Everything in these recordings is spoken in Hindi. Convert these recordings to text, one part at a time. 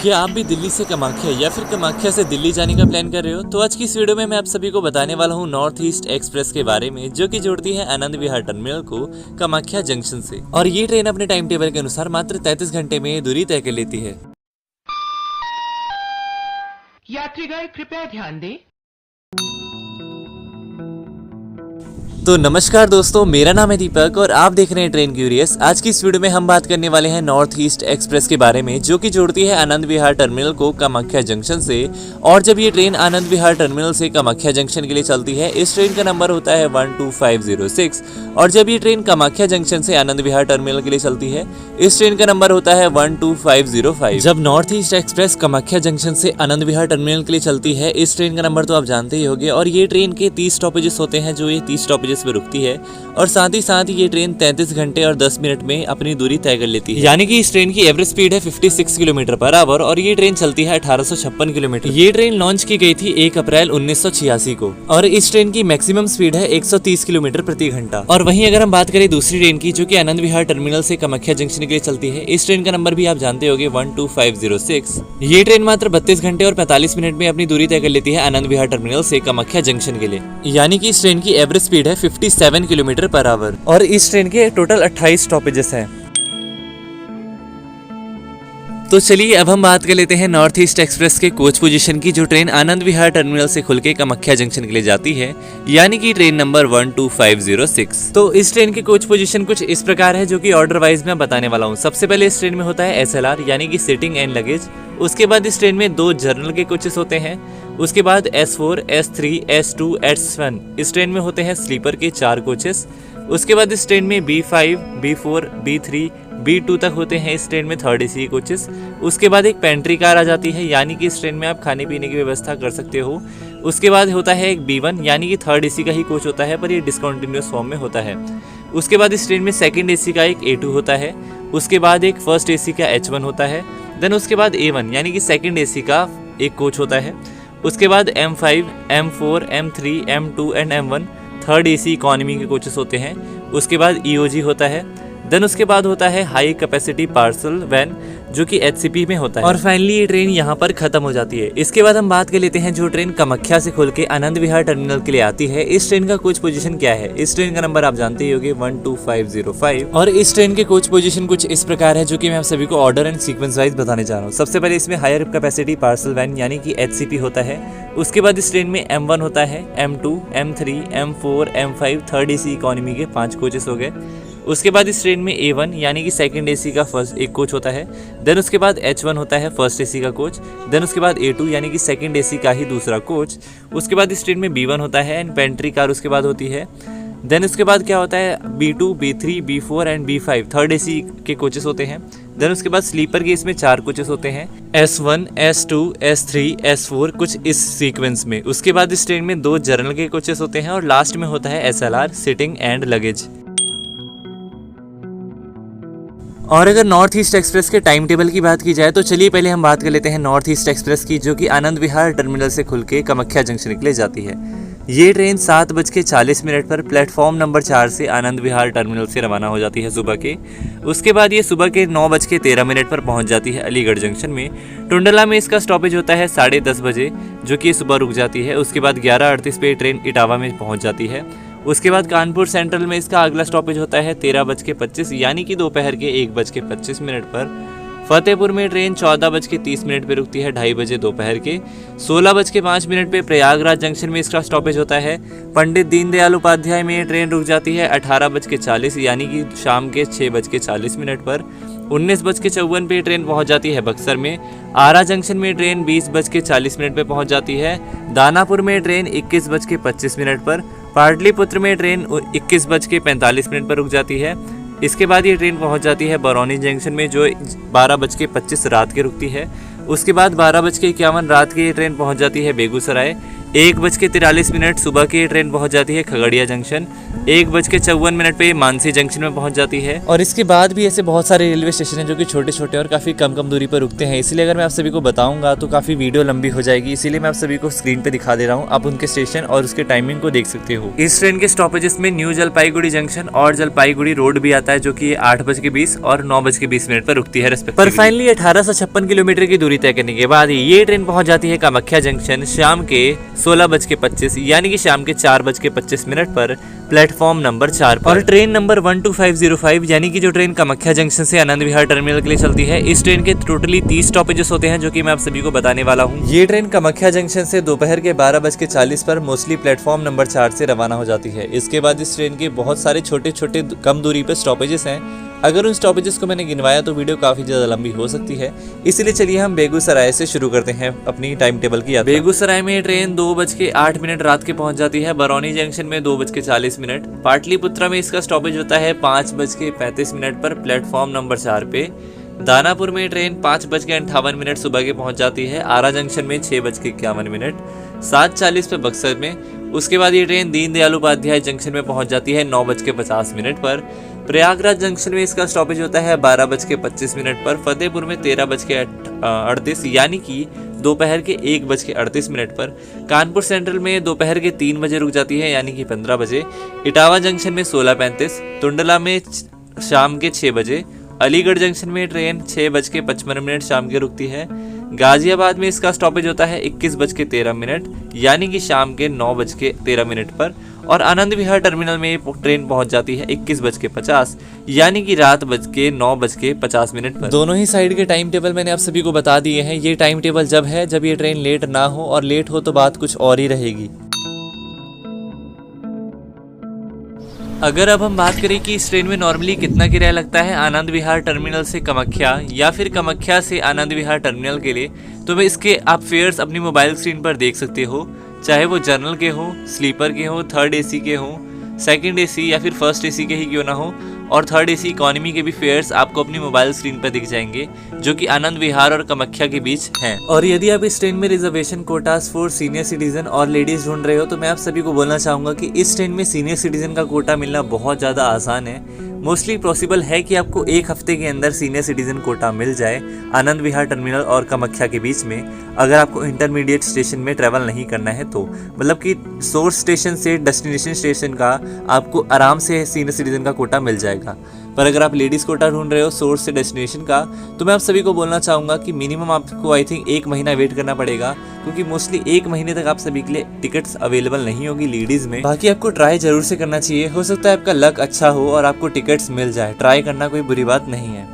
क्या आप भी दिल्ली से कामाख्या या फिर कामाख्या से दिल्ली जाने का प्लान कर रहे हो? तो आज की इस वीडियो में मैं आप सभी को बताने वाला हूँ नॉर्थ ईस्ट एक्सप्रेस के बारे में, जो कि जोड़ती है आनंद विहार टर्मिनल को कामाख्या जंक्शन से। और ये ट्रेन अपने टाइम टेबल के अनुसार मात्र 33 घंटे में दूरी तय कर लेती है। यात्रीगण कृपया ध्यान दें। तो नमस्कार दोस्तों, मेरा नाम है दीपक और आप देख रहे हैं ट्रेन क्यूरियस। आज की इस वीडियो में हम बात करने वाले हैं नॉर्थ ईस्ट एक्सप्रेस के बारे में, जो कि जोड़ती है आनंद विहार टर्मिनल को कामाख्या जंक्शन से। और जब ये ट्रेन आनंद विहार टर्मिनल से कामाख्या जंक्शन के लिए चलती है, इस ट्रेन का नंबर होता है 12506। और जब ये ट्रेन कामाख्या जंक्शन से आनंद विहार टर्मिनल के लिए चलती है, इस ट्रेन का नंबर होता है 12505। जब north east express Kamakhya junction से आनंद विहार टर्मिनल के लिए चलती है, इस ट्रेन का नंबर तो आप जानते ही होंगे। और ये ट्रेन के 30 स्टॉपेजेस होते हैं, जो ये 30 स्टॉपेजेस में रुकती है। और साथ ही ये ट्रेन 33 घंटे और 10 मिनट में अपनी दूरी तय कर लेती है। यानी कि इस ट्रेन की एवरेज स्पीड है 56 किलोमीटर पर आवर और ये ट्रेन चलती है 1856 किलोमीटर। ये ट्रेन लॉन्च की गई थी 1 अप्रैल 1986 को और इस ट्रेन की मैक्सिमम स्पीड है 130 किलोमीटर प्रति घंटा। और वहीं अगर हम बात करें दूसरी ट्रेन की, जो कि आनंद विहार टर्मिनल से कामाख्या जंक्शन के लिए चलती है, इस ट्रेन का नंबर भी आप जानते होंगे 12506। ये ट्रेन मात्र 32 घंटे और 45 मिनट में अपनी दूरी तय कर लेती है आनंद विहार टर्मिनल से कामाख्या जंक्शन के लिए। यानी कि इस ट्रेन की एवरेज स्पीड है 57 किलोमीटर पर आवर और इस ट्रेन के टोटल 28 स्टॉपेजेस हैं। तो चलिए अब हम बात कर लेते हैं नॉर्थ ईस्ट एक्सप्रेस के कोच पोजीशन की, जो ट्रेन आनंद विहार टर्मिनल से खुल के कामाख्या जंक्शन के लिए जाती है, यानी कि ट्रेन नंबर 12506। तो इस ट्रेन की कोच पोजीशन कुछ इस प्रकार है, जो कि ऑर्डर वाइज मैं बताने वाला हूँ। सबसे पहले इस ट्रेन में होता है SLR यानी कि सिटिंग एंड लगेज। उसके बाद इस ट्रेन में 2 जर्नल के कोचेस होते हैं। उसके बाद S4, S3, S2, S1 इस ट्रेन में होते हैं स्लीपर के 4 कोचेस। उसके बाद इस ट्रेन में B5, B4, B3, B2 तक होते हैं इस ट्रेन में 3rd AC कोचेस। उसके बाद एक पेंट्री कार आ जाती है, यानी कि इस ट्रेन में आप खाने पीने की व्यवस्था कर सकते हो। उसके बाद होता है एक B1 यानी कि 3rd AC का ही कोच होता है, पर ये डिसकंटिन्यूअस फॉर्म में होता है। उसके बाद इस ट्रेन में 2nd AC का एक A2 होता है। उसके बाद एक 1st AC का H1 होता है। देन उसके बाद A1 यानी कि 2nd AC का एक कोच होता है। उसके बाद M5, M4, M3, M2 and M1 3rd AC economy के कोचेस होते हैं। उसके बाद EOG होता है। देन उसके बाद होता है हाई कैपेसिटी पार्सल वैन, जो कि HCP में होता है। और फाइनली ये ट्रेन यहाँ पर खत्म हो जाती है। इसके बाद हम बात कर लेते हैं जो ट्रेन कामाख्या से खुल के आनंद विहार टर्मिनल के लिए आती है, इस ट्रेन का कोच पोजीशन क्या है। इस ट्रेन का नंबर आप जानते ही होंगे 12505। और इस ट्रेन के कोच पोजीशन कुछ इस प्रकार है, जो कि मैं आप सभी को ऑर्डर एंड सीक्वेंस वाइज बताने जा रहा हूँ। सबसे पहले इसमें हायर कैपेसिटी पार्सल वैन यानी कि HCP होता है। उसके बाद इस ट्रेन में M1 होता है, M2, M3, M4, M5 3rd AC economy के 5 कोचेस हो गए। उसके बाद इस ट्रेन में A1 यानी कि 2nd AC का फर्स्ट एक कोच होता है। देन उसके बाद H1 होता है 1st AC का कोच। देन उसके बाद A2 यानी कि 2nd AC का ही दूसरा कोच। उसके बाद इस ट्रेन में B1 होता है एंड पेंट्री कार उसके बाद होती है। देन उसके बाद क्या होता है B2, B3, B4 and B5 3rd AC के कोचेस होते हैं। देन उसके बाद स्लीपर के इसमें 4 कोचेस होते हैं, S1, S2, S3, S4 कुछ इस सीक्वेंस में। उसके बाद इस ट्रेन में 2 जर्नल के कोचेस होते हैं और लास्ट में होता है SLR सिटिंग एंड लगेज। और अगर नॉर्थ ईस्ट एक्सप्रेस के टाइम टेबल की बात की जाए, तो चलिए पहले हम बात कर लेते हैं नॉर्थ ईस्ट एक्सप्रेस की, जो कि आनंद विहार टर्मिनल से खुल के कामाख्या जंक्शन के लिए जाती है। ये ट्रेन 7:40 पर प्लेटफॉर्म नंबर 4 से आनंद विहार टर्मिनल से रवाना हो जाती है सुबह के। उसके बाद ये सुबह के 9:13 पर पहुंच जाती है अलीगढ़ जंक्शन में। टुंडला में इसका स्टॉपेज होता है 10:30 बजे, जो कि सुबह रुक जाती है। उसके बाद 11:38 पे ट्रेन इटावा में पहुंच जाती है। उसके बाद कानपुर सेंट्रल में इसका अगला स्टॉपेज होता है 13:25 यानी कि दोपहर के 1:25 पर। फतेहपुर में ट्रेन 14:30 पे रुकती है 2:30 बजे दोपहर के। 16:05 पे प्रयागराज जंक्शन में इसका स्टॉपेज होता है। पंडित दीनदयाल उपाध्याय में ट्रेन रुक जाती है 18:40 यानी कि शाम के 6:40 पर। 19:54 पे ट्रेन पहुंच जाती है बक्सर में। आरा जंक्शन में ट्रेन 20:40 पे पहुंच जाती है। दानापुर में ट्रेन 21:25 पर। पाटलिपुत्र में ट्रेन 21:45 पर रुक जाती है। इसके बाद ये ट्रेन पहुंच जाती है बरौनी जंक्शन में, जो 12:25 रात के रुकती है। उसके बाद 12:51 रात की ये ट्रेन पहुंच जाती है बेगूसराय। 1:43 सुबह की ये ट्रेन पहुंच जाती है खगड़िया जंक्शन। 1:54 पे मानसी जंक्शन में पहुंच जाती है। और इसके बाद भी ऐसे बहुत सारे रेलवे स्टेशन हैं जो कि छोटे छोटे और काफ़ी कम दूरी पर रुकते हैं, इसीलिए अगर मैं आप सभी को बताऊंगा तो काफ़ी वीडियो लंबी हो जाएगी, इसीलिए मैं आप सभी को स्क्रीन पे दिखा दे रहा हूँ। आप उनके स्टेशन और उसके टाइमिंग को देख सकते हो। इस ट्रेन के स्टॉपेजेस में न्यू जलपाईगुड़ी जंक्शन और जलपाईगुड़ी रोड भी आता है, जो कि 8:20 और 9:20 पर रुकती है रेस्पेक्टिवली। पर फाइनली 1856 किलोमीटर की दूरी तय करने के बाद ये ट्रेन पहुंच जाती है कामाख्या जंक्शन शाम के 16:25 यानी कि शाम के 4:25 पर प्लेटफॉर्म नंबर 4 पर। और ट्रेन नंबर 12505 यानी कि जो ट्रेन कामाख्या जंक्शन से आनंद विहार टर्मिनल के लिए चलती है, इस ट्रेन के टोटली 30 स्टॉपेजेस होते हैं, जो कि मैं आप सभी को बताने वाला हूँ। ये ट्रेन कामाख्या जंक्शन से दोपहर के 12:40 पर मोस्टली प्लेटफॉर्म नंबर 4 से रवाना हो जाती है। इसके बाद इस ट्रेन के बहुत सारे छोटे छोटे कम दूरी पर स्टॉपेजेस हैं। अगर उन स्टॉपेजेस को मैंने गिनवाया तो वीडियो काफी ज्यादा लंबी हो सकती है, इसीलिए चलिए हम बेगूसराय से शुरू करते हैं अपनी टाइम टेबल की यात्रा। बेगूसराय में ट्रेन 2:08 रात के पहुंच जाती है। बरौनी जंक्शन में 2:40। पाटलिपुत्रा में इसका स्टॉपेज होता है 5:35 पर प्लेटफॉर्म नंबर 4 पे। दानापुर में ट्रेन 5:58 सुबह के पहुंच जाती है। आरा जंक्शन में 6:51। 7:40 पे बक्सर में। उसके बाद ये ट्रेन दीनदयाल उपाध्याय जंक्शन में पहुंच जाती है 9:50 पर। प्रयागराज जंक्शन में इसका स्टॉपेज होता है 12:25 पर। फतेहपुर में 13:38 यानी कि दोपहर के 1:38 पर। कानपुर सेंट्रल में दोपहर के 3 बजे रुक जाती है यानी कि 15 बजे। इटावा जंक्शन में 16:35। टुंडला में शाम के 6 बजे। अलीगढ़ जंक्शन में ट्रेन 6:55 शाम के रुकती है। गाजियाबाद में इसका स्टॉपेज होता है 21:13 यानी कि शाम के 9:13 पर। और आनंद विहार टर्मिनल में ट्रेन पहुंच जाती है 21:50 यानी कि रात 9:50 पर। दोनों ही साइड के टाइम टेबल मैंने आप सभी को बता दिए हैं। ये टाइम टेबल जब है जब ये ट्रेन लेट ना हो, और लेट हो तो बात कुछ और ही रहेगी। अगर अब हम बात करें कि इस ट्रेन में नॉर्मली कितना किराया लगता है आनंद विहार टर्मिनल से कामाख्या या फिर कामाख्या से आनंद विहार टर्मिनल के लिए, तो मैं इसके आप फेयर्स अपनी मोबाइल स्क्रीन पर देख सकते हो, चाहे वो जनरल के हो, स्लीपर के हो, थर्ड एसी के हो, सेकंड एसी या फिर फर्स्ट एसी के ही क्यों ना हो, और थर्ड एसी इकोनॉमी के भी फेयर्स आपको अपनी मोबाइल स्क्रीन पर दिख जाएंगे, जो कि आनंद विहार और कामाख्या के बीच हैं। और यदि आप इस ट्रेन में reservation quotas for senior citizen और लेडीज ढूंढ रहे हो, तो मैं आप सभी को बोलना चाहूँगा कि इस ट्रेन में सीनियर सिटीजन का कोटा मिलना बहुत ज़्यादा आसान है। मोस्टली पॉसिबल है कि आपको 1 हफ्ते के अंदर सीनियर सिटीजन कोटा मिल जाए आनंद विहार टर्मिनल और कामाख्या के बीच में, अगर आपको इंटरमीडिएट स्टेशन में ट्रैवल नहीं करना है तो। मतलब कि सोर्स स्टेशन से डेस्टिनेशन स्टेशन का आपको आराम से सीनियर सिटीजन का कोटा मिल जाएगा। पर अगर आप लेडीज़ कोटा ढूंढ रहे हो सोर्स से डेस्टिनेशन का, तो मैं आप सभी को बोलना चाहूँगा कि मिनिमम आपको आई थिंक 1 महीना वेट करना पड़ेगा, क्योंकि मोस्टली 1 महीने तक आप सभी के लिए टिकट्स अवेलेबल नहीं होगी लेडीज़ में। बाकी आपको ट्राई जरूर से करना चाहिए, हो सकता है आपका लक अच्छा हो और आपको टिकट्स मिल जाए। ट्राई करना कोई बुरी बात नहीं है।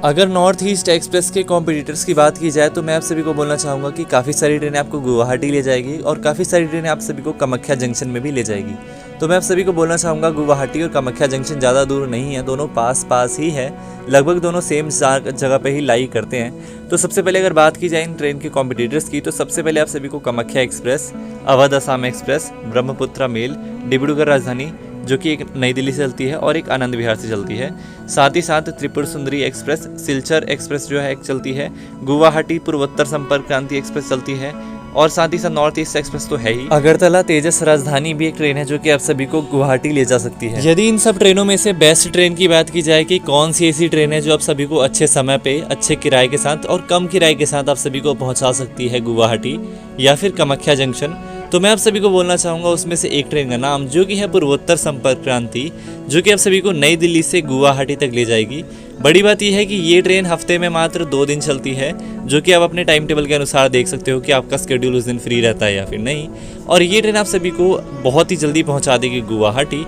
अगर नॉर्थ ईस्ट एक्सप्रेस के कॉम्पिटिटर्स की बात की जाए, तो मैं आप सभी को बोलना चाहूँगा कि काफ़ी सारी ट्रेनें आपको गुवाहाटी ले जाएगी और काफ़ी सारी ट्रेनें आप सभी को कामाख्या जंक्शन में भी ले जाएगी। तो मैं आप सभी को बोलना चाहूँगा गुवाहाटी और कामाख्या जंक्शन ज़्यादा दूर नहीं है, दोनों पास ही है, लगभग दोनों सेम जगह पे ही लाई करते हैं। तो सबसे पहले अगर बात की जाए इन ट्रेन के कॉम्पिटिटर्स की, तो सबसे पहले आप सभी को Kamakhya express, Awadh Assam express, Brahmaputra mail, Dibrugarh Rajdhani जो कि एक नई दिल्ली से चलती है और एक आनंद विहार से चलती है, साथ ही साथ त्रिपुर सुंदरी एक्सप्रेस, सिलचर एक्सप्रेस जो है एक चलती है, गुवाहाटी पूर्वोत्तर संपर्क क्रांति एक्सप्रेस चलती है, और साथ ही साथ नॉर्थ ईस्ट एक्सप्रेस तो है ही। अगरतला तेजस राजधानी भी एक ट्रेन है जो कि आप सभी को गुवाहाटी ले जा सकती है। यदि इन सब ट्रेनों में से बेस्ट ट्रेन की बात की जाए कि कौन सी ऐसी ट्रेन है जो आप सभी को अच्छे समय पे अच्छे किराए के साथ और कम किराए के साथ आप सभी को पहुंचा सकती है गुवाहाटी या फिर कामाख्या जंक्शन, तो मैं आप सभी को बोलना चाहूँगा उसमें से एक ट्रेन का नाम जो कि है पूर्वोत्तर संपर्क क्रांति, जो कि आप सभी को नई दिल्ली से गुवाहाटी तक ले जाएगी। बड़ी बात यह है कि ये ट्रेन हफ्ते में मात्र 2 दिन चलती है, जो कि आप अपने टाइम टेबल के अनुसार देख सकते हो कि आपका स्केड्यूल उस दिन फ्री रहता है या फिर नहीं। और ये ट्रेन आप सभी को बहुत ही जल्दी पहुंचा देगी गुवाहाटी।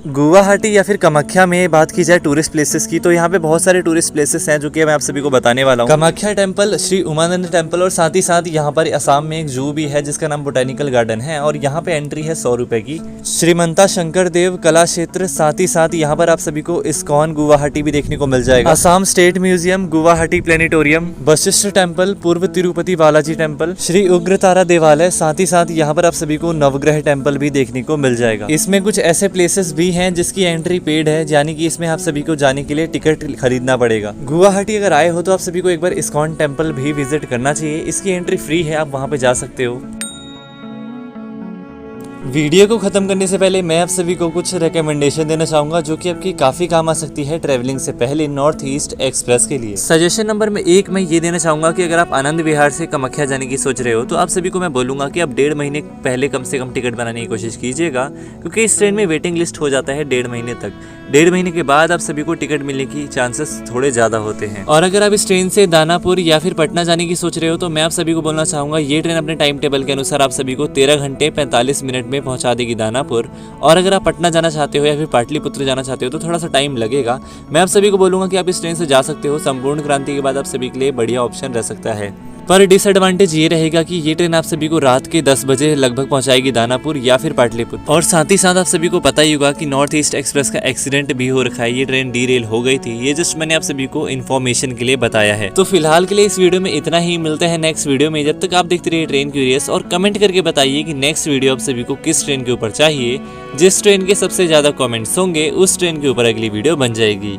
गुवाहाटी या फिर कामाख्या में बात की जाए टूरिस्ट प्लेसेस की, तो यहाँ पे बहुत सारे टूरिस्ट प्लेसेस हैं जो कि मैं आप सभी को बताने वाला हूँ। कामाख्या टेम्पल, श्री उमानंद टेम्पल, और साथ ही साथ यहाँ पर असम में एक जू भी है जिसका नाम बोटेनिकल गार्डन है और यहाँ पे एंट्री है 100 रुपए की। श्रीमंता शंकर देव कला क्षेत्र, साथ ही साथ यहाँ पर आप सभी को इस्कॉन गुवाहाटी भी देखने को मिल जाएगा। Assam state museum, Guwahati planetarium, Vashishtha temple, पूर्व तिरुपति बालाजी टेम्पल, श्री उग्रतारा देवालय, साथ ही साथ यहाँ पर आप सभी को नवग्रह टेम्पल भी देखने को मिल जाएगा। इसमें कुछ ऐसे प्लेसेस भी हैं हैं जिसकी एंट्री पेड है, यानी कि इसमें आप सभी को जाने के लिए टिकट खरीदना पड़ेगा। गुवाहाटी अगर आए हो तो आप सभी को एक बार इस्कॉन टेम्पल भी विजिट करना चाहिए। इसकी एंट्री फ्री है, आप वहाँ पे जा सकते हो। वीडियो को खत्म करने से पहले मैं आप सभी को कुछ रिकमेंडेशन देना चाहूंगा जो कि आपकी काफी काम आ सकती है ट्रैवलिंग से पहले नॉर्थ ईस्ट एक्सप्रेस के लिए। सजेशन नंबर में 1 मैं ये देना चाहूंगा कि अगर आप आनंद विहार से कामाख्या जाने की सोच रहे हो तो आप सभी को मैं बोलूंगा कि आप 1.5 महीने पहले कम से कम टिकट बनाने की कोशिश कीजिएगा, क्योंकि इस ट्रेन में वेटिंग लिस्ट हो जाता है 1.5 महीने तक। 1.5 महीने के बाद आप सभी को टिकट मिलने की चांसेस थोड़े ज्यादा होते हैं। और अगर आप इस ट्रेन से दानापुर या फिर पटना जाने की सोच रहे हो तो मैं आप सभी को बोलना चाहूंगा ये ट्रेन अपने टाइम टेबल के अनुसार आप सभी को 13 घंटे 45 मिनट में पहुंचा देगी दानापुर। और अगर आप पटना जाना चाहते हो या फिर पाटलिपुत्र जाना चाहते हो तो थोड़ा सा टाइम लगेगा। मैं आप सभी को बोलूंगा कि आप इस ट्रेन से जा सकते हो। संपूर्ण क्रांति के बाद आप सभी के लिए बढ़िया ऑप्शन रह सकता है। पर डिसएडवांटेज ये रहेगा कि ये ट्रेन आप सभी को रात के 10 बजे लगभग पहुंचाएगी दानापुर या फिर पाटलिपुत्र। और साथ ही साथ आप सभी को पता ही होगा कि नॉर्थ ईस्ट एक्सप्रेस का एक्सीडेंट भी हो रखा है, ये ट्रेन डीरेल हो गई थी। ये जस्ट मैंने आप सभी को इन्फॉर्मेशन के लिए बताया है। तो फिलहाल के लिए इस वीडियो में इतना ही, मिलते हैं नेक्स्ट वीडियो में। जब तक आप देखते रहिए ट्रेन क्यूरियस और कमेंट करके बताइए कि नेक्स्ट वीडियो आप सभी को किस ट्रेन के ऊपर चाहिए। जिस ट्रेन के सबसे ज्यादा कमेंट्स होंगे उस ट्रेन के ऊपर अगली वीडियो बन जाएगी।